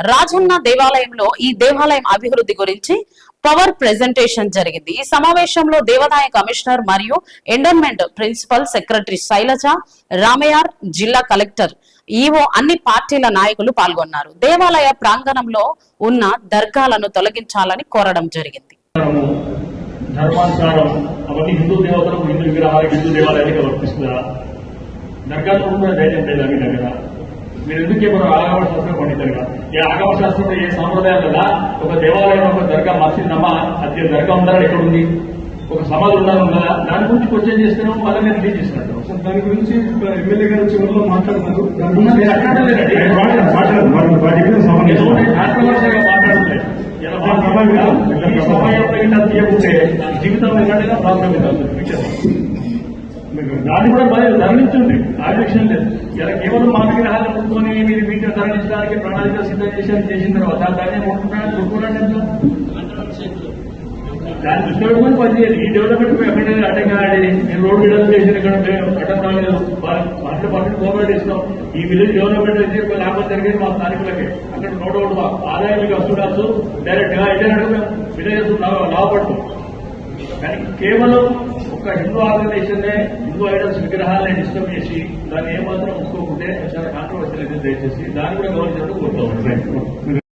రాజన్న దేవాలయంలో ఈ దేవాలయం అభివృద్ధి గురించి పవర్ ప్రెజెంటేషన్ జరిగింది. ఈ సమావేశంలో దేవాదాయ కమిషనర్ మరియు ఎండోన్మెంట్ ప్రిన్సిపల్ సెక్రటరీ శైలజ, రామయార్, జిల్లా కలెక్టర్, ఈవో, అన్ని పార్టీల నాయకులు పాల్గొన్నారు. దేవాలయ ప్రాంగణంలో ఉన్న దర్గాలను తొలగించాలని కోరడం జరిగింది. ధర్మానుసారం అవన్నీ హిందూ దేవతలకు హిందూ విగ్రహాలకు హిందూ దేవాలయానికి వర్తిస్తుందా? దర్గాలో కూడా ధైర్యం లేదా మీ దగ్గర? మీరు ఎందుకే మనం ఆగమ శాస్త్రం పండితారుగా? ఈ ఆగమ శాస్త్రంలో ఏ సాంప్రదాయం కదా ఒక దేవాలయం ఒక దర్గా మసీద్ అది దర్గా ఉండాలని ఎక్కడుంది? ఒక సమాధి ఉండాలని ఉందా? దాని గురించి క్వశ్చన్ చేస్తున్నాం, వాళ్ళని రిలీజ్ చేస్తున్నట్టు. దాని గురించి ఎమ్మెల్యే గారు చివరిలో మాట్లాడుతున్నారు. జీవితంలో ఎలాంటిగా ప్రాబ్లం దాన్ని కూడా ధరణించండి, ఆబ్జెక్షన్ లేదు. ఇలా కేవలం మాట గ్రహాలు ముట్టుకొని మీరు వీటిని ధరణించడానికి ప్రణాళిక సిద్ధం చేసిన తర్వాత దాన్ని కొట్టుకున్నాడు. దాన్ని దృష్టి పెట్టుకుని పనిచేయాలి. ఈ డెవలప్మెంట్ ఎక్కడైనా అడ్డంగా ఆడి నేను రోడ్ డెవలప్ చేసిన ఇక్కడ అడ్డం రాలేదు, వాటిలో పాటు కోఆపరేట్ చేస్తున్నాం. ఈ విలేజ్ డెవలప్మెంట్ అయితే లాభం జరిగేది మా స్థానికులకి. అక్కడ నోట్ ఆదాయం మీకు వస్తుండొచ్చు, డైరెక్ట్ గా అయితే విలేజెస్ లాభపడుతుంది. కానీ కేవలం ఒక హిందూ ఆర్గనైజేషన్ హిందూ ఐడల్స్ విగ్రహాలను డిస్టర్బ్ చేసి దాన్ని ఏమాత్రం ఒప్పుకోకుంటే చాలా కాంట్రవర్సీ అయితే దయచేసి దాన్ని కూడా గౌరవించడం కోరుతాం.